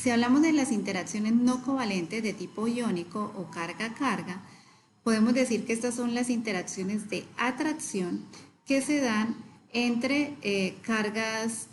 Si hablamos de las interacciones no covalentes de tipo iónico o carga-carga, podemos decir que estas son las interacciones de atracción que se dan entre cargas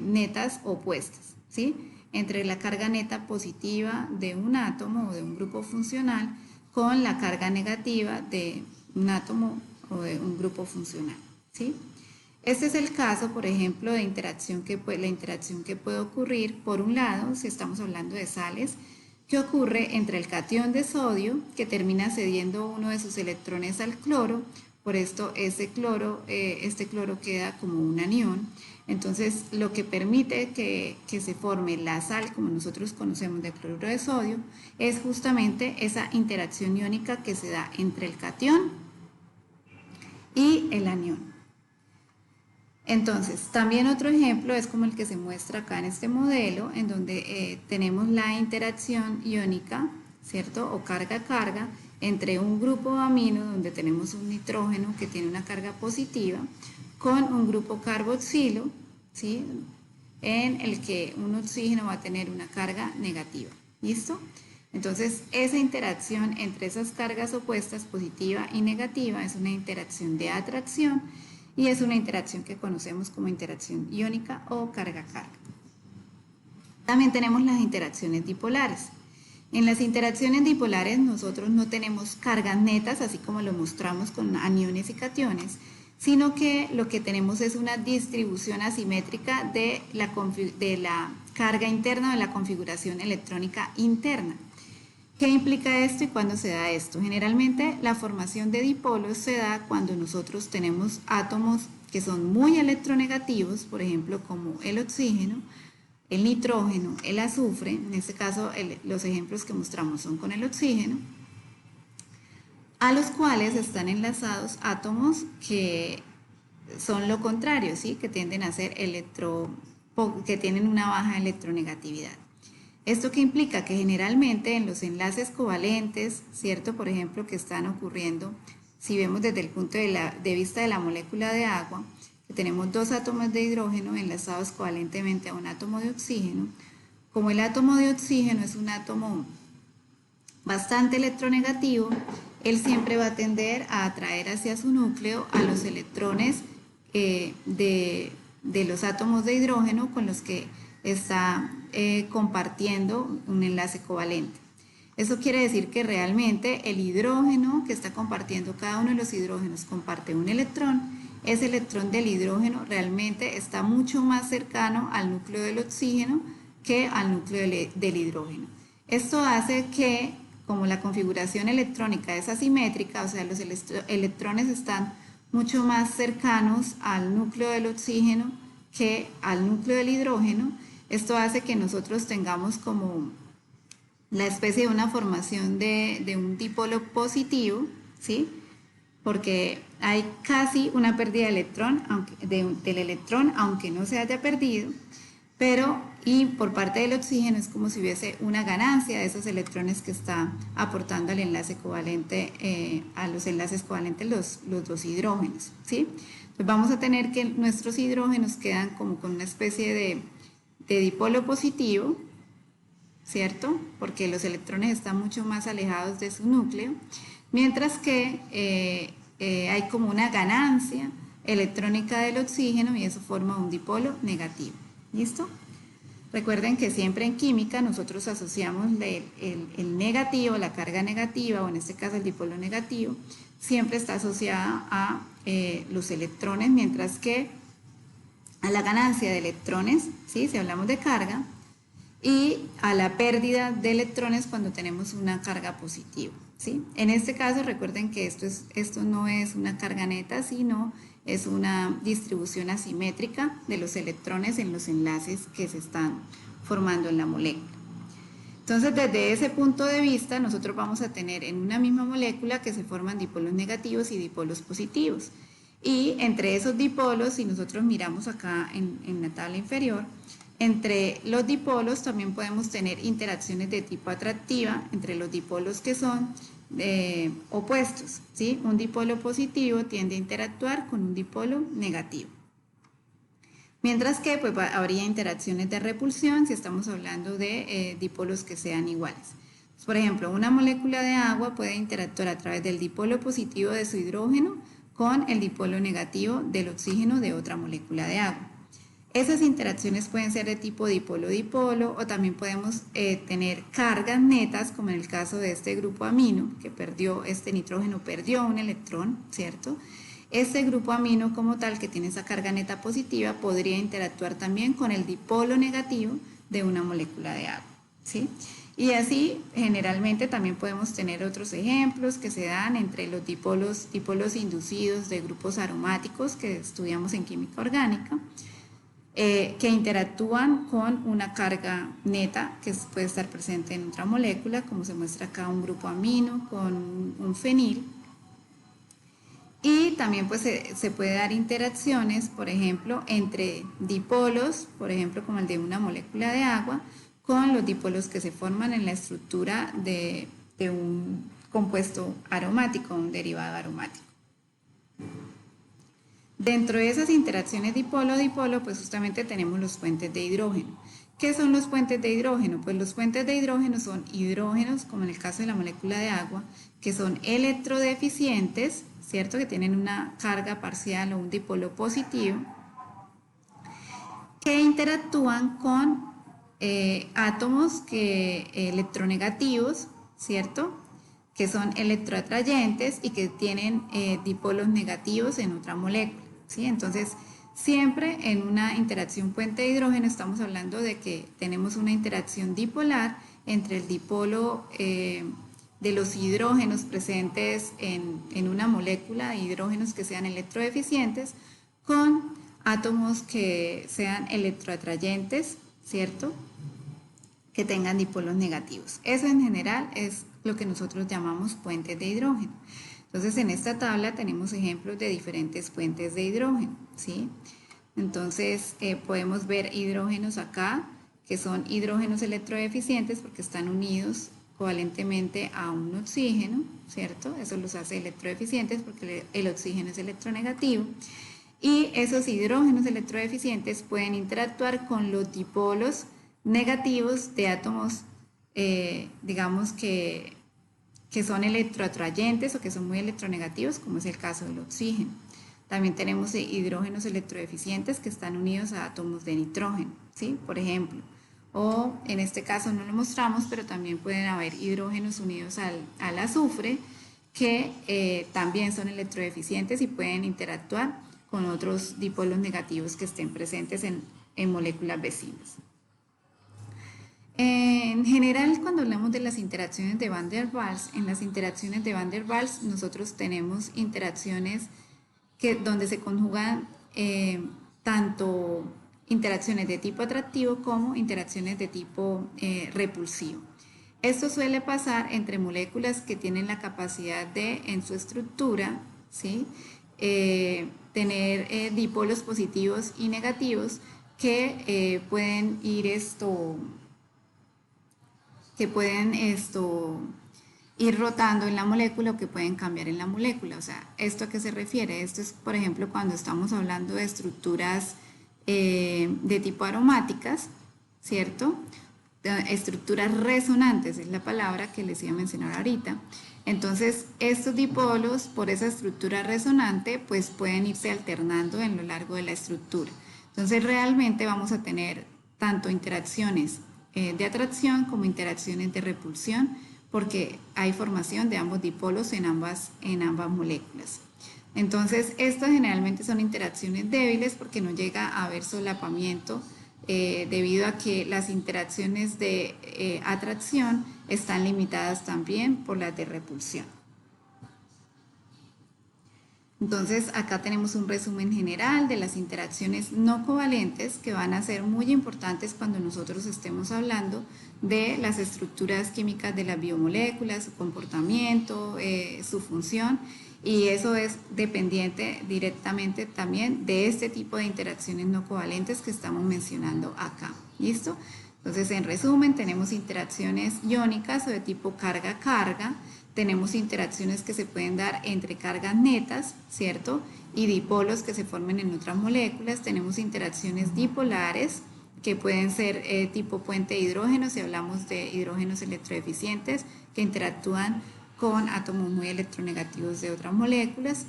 netas opuestas, ¿sí? Entre la carga neta positiva de un átomo o de un grupo funcional con la carga negativa de un átomo o de un grupo funcional, ¿sí? Este es el caso, por ejemplo, de la interacción que puede ocurrir, por un lado, si estamos hablando de sales, que ocurre entre el catión de sodio, que termina cediendo uno de sus electrones al cloro, por esto este cloro queda como un anión. Entonces, lo que permite que se forme la sal, como nosotros conocemos de cloruro de sodio, es justamente esa interacción iónica que se da entre el catión y el anión. Entonces, también otro ejemplo es como el que se muestra acá en este modelo, en donde tenemos la interacción iónica, ¿cierto? O carga-carga entre un grupo amino, donde tenemos un nitrógeno que tiene una carga positiva, con un grupo carboxilo, ¿sí? En el que un oxígeno va a tener una carga negativa. ¿Listo? Entonces, esa interacción entre esas cargas opuestas, positiva y negativa, es una interacción de atracción y es una interacción que conocemos como interacción iónica o carga-carga. También tenemos las interacciones dipolares. En las interacciones dipolares nosotros no tenemos cargas netas, así como lo mostramos con aniones y cationes, sino que lo que tenemos es una distribución asimétrica de la carga interna, de la configuración electrónica interna. ¿Qué implica esto y cuándo se da esto? Generalmente la formación de dipolos se da cuando nosotros tenemos átomos que son muy electronegativos, por ejemplo como el oxígeno, el nitrógeno, el azufre, en este caso los ejemplos que mostramos son con el oxígeno, a los cuales están enlazados átomos que son lo contrario, ¿sí? Que tienden a ser que tienen una baja electronegatividad. ¿Esto qué implica? Que generalmente en los enlaces covalentes, ¿cierto? Por ejemplo, que están ocurriendo, si vemos desde el punto de vista de la molécula de agua, que tenemos dos átomos de hidrógeno enlazados covalentemente a un átomo de oxígeno, como el átomo de oxígeno es un átomo bastante electronegativo, él siempre va a tender a atraer hacia su núcleo a los electrones de los átomos de hidrógeno con los que está compartiendo un enlace covalente. Eso quiere decir que realmente el hidrógeno que está compartiendo, cada uno de los hidrógenos comparte un electrón. Ese electrón del hidrógeno realmente está mucho más cercano al núcleo del oxígeno que al núcleo del hidrógeno. Esto hace que, como la configuración electrónica es asimétrica, o sea, los electrones están mucho más cercanos al núcleo del oxígeno que al núcleo del hidrógeno, esto hace que nosotros tengamos como la especie de una formación de un dipolo positivo, ¿sí? Porque hay casi una pérdida de electrón, del electrón, aunque no se haya perdido, y por parte del oxígeno es como si hubiese una ganancia de esos electrones que está aportando al enlace covalente, a los enlaces covalentes los dos hidrógenos, ¿sí? Pues vamos a tener que nuestros hidrógenos quedan como con una especie de dipolo positivo, ¿cierto? Porque los electrones están mucho más alejados de su núcleo, mientras que hay como una ganancia electrónica del oxígeno y eso forma un dipolo negativo. ¿Listo? Recuerden que siempre en química nosotros asociamos el negativo, la carga negativa, o en este caso el dipolo negativo, siempre está asociada a los electrones, mientras que a la ganancia de electrones, ¿sí? Si hablamos de carga, y a la pérdida de electrones cuando tenemos una carga positiva, ¿sí? En este caso recuerden que esto no es una carga neta, sino es una distribución asimétrica de los electrones en los enlaces que se están formando en la molécula. Entonces, desde ese punto de vista, nosotros vamos a tener en una misma molécula que se forman dipolos negativos y dipolos positivos. Y entre esos dipolos, si nosotros miramos acá en la tabla inferior, entre los dipolos también podemos tener interacciones de tipo atractiva entre los dipolos que son opuestos, ¿sí? Un dipolo positivo tiende a interactuar con un dipolo negativo. Mientras que pues, habría interacciones de repulsión si estamos hablando de dipolos que sean iguales. Por ejemplo, una molécula de agua puede interactuar a través del dipolo positivo de su hidrógeno con el dipolo negativo del oxígeno de otra molécula de agua. Esas interacciones pueden ser de tipo dipolo-dipolo o también podemos tener cargas netas, como en el caso de este grupo amino, que este nitrógeno perdió un electrón, ¿cierto? Este grupo amino como tal, que tiene esa carga neta positiva, podría interactuar también con el dipolo negativo de una molécula de agua, ¿sí? Y así, generalmente también podemos tener otros ejemplos que se dan entre los dipolos inducidos de grupos aromáticos que estudiamos en química orgánica, que interactúan con una carga neta que puede estar presente en otra molécula, como se muestra acá un grupo amino con un fenil. Y también pues se puede dar interacciones, por ejemplo, entre dipolos, por ejemplo, como el de una molécula de agua, con los dipolos que se forman en la estructura de un compuesto aromático, un derivado aromático. Dentro de esas interacciones dipolo-dipolo, pues justamente tenemos los puentes de hidrógeno. ¿Qué son los puentes de hidrógeno? Pues los puentes de hidrógeno son hidrógenos, como en el caso de la molécula de agua, que son electrodeficientes, ¿cierto? Que tienen una carga parcial o un dipolo positivo, que interactúan con átomos electronegativos, ¿cierto? Que son electroatrayentes y que tienen dipolos negativos en otra molécula, ¿sí? Entonces, siempre en una interacción puente de hidrógeno estamos hablando de que tenemos una interacción dipolar entre el dipolo de los hidrógenos presentes en una molécula de hidrógenos que sean electrodeficientes con átomos que sean electroatrayentes, ¿cierto? Que tengan dipolos negativos. Eso en general es lo que nosotros llamamos puentes de hidrógeno. Entonces en esta tabla tenemos ejemplos de diferentes puentes de hidrógeno, ¿sí? Entonces podemos ver hidrógenos acá, que son hidrógenos electrodeficientes porque están unidos covalentemente a un oxígeno, ¿cierto? Eso los hace electrodeficientes porque el oxígeno es electronegativo. Y esos hidrógenos electrodeficientes pueden interactuar con los dipolos negativos de átomos, digamos que son electroatrayentes o que son muy electronegativos, como es el caso del oxígeno. También tenemos hidrógenos electrodeficientes que están unidos a átomos de nitrógeno, ¿sí? Por ejemplo. O en este caso no lo mostramos, pero también pueden haber hidrógenos unidos al azufre que también son electrodeficientes y pueden interactuar con otros dipolos negativos que estén presentes en moléculas vecinas. En general, cuando hablamos de las interacciones de Van der Waals, en las interacciones de Van der Waals nosotros tenemos interacciones donde se conjugan tanto interacciones de tipo atractivo como interacciones de tipo repulsivo. Esto suele pasar entre moléculas que tienen la capacidad de, en su estructura, ¿sí? Tener dipolos positivos y negativos que pueden ir ir rotando en la molécula o que pueden cambiar en la molécula. O sea, ¿esto a qué se refiere? Esto es, por ejemplo, cuando estamos hablando de estructuras de tipo aromáticas, ¿cierto? Estructuras resonantes es la palabra que les iba a mencionar ahorita. Entonces, estos dipolos por esa estructura resonante pues pueden irse alternando en lo largo de la estructura. Entonces, realmente vamos a tener tanto interacciones de atracción como interacciones de repulsión porque hay formación de ambos dipolos en ambas moléculas. Entonces, estas generalmente son interacciones débiles porque no llega a haber solapamiento debido a que las interacciones de atracción están limitadas también por las de repulsión. Entonces, acá tenemos un resumen general de las interacciones no covalentes que van a ser muy importantes cuando nosotros estemos hablando de las estructuras químicas de las biomoléculas, su comportamiento, su función, y eso es dependiente directamente también de este tipo de interacciones no covalentes que estamos mencionando acá. ¿Listo? Entonces, en resumen, tenemos interacciones iónicas o de tipo carga-carga, tenemos interacciones que se pueden dar entre cargas netas, ¿cierto? Y dipolos que se formen en otras moléculas, tenemos interacciones dipolares, que pueden ser tipo puente de hidrógeno, si hablamos de hidrógenos electrodeficientes, que interactúan con átomos muy electronegativos de otras moléculas.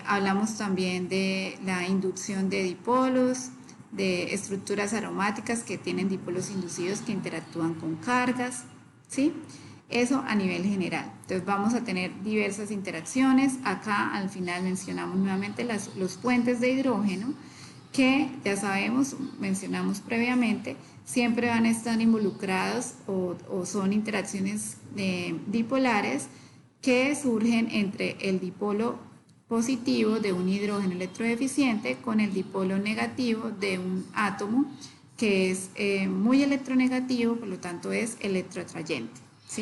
Hablamos también de la inducción de dipolos, de estructuras aromáticas que tienen dipolos inducidos que interactúan con cargas, ¿sí? Eso a nivel general. Entonces vamos a tener diversas interacciones. Acá al final mencionamos nuevamente los puentes de hidrógeno, que ya sabemos, mencionamos previamente, siempre van a estar involucrados o son interacciones dipolares que surgen entre el dipolo positivo de un hidrógeno electrodeficiente con el dipolo negativo de un átomo que es muy electronegativo, por lo tanto es electroatrayente.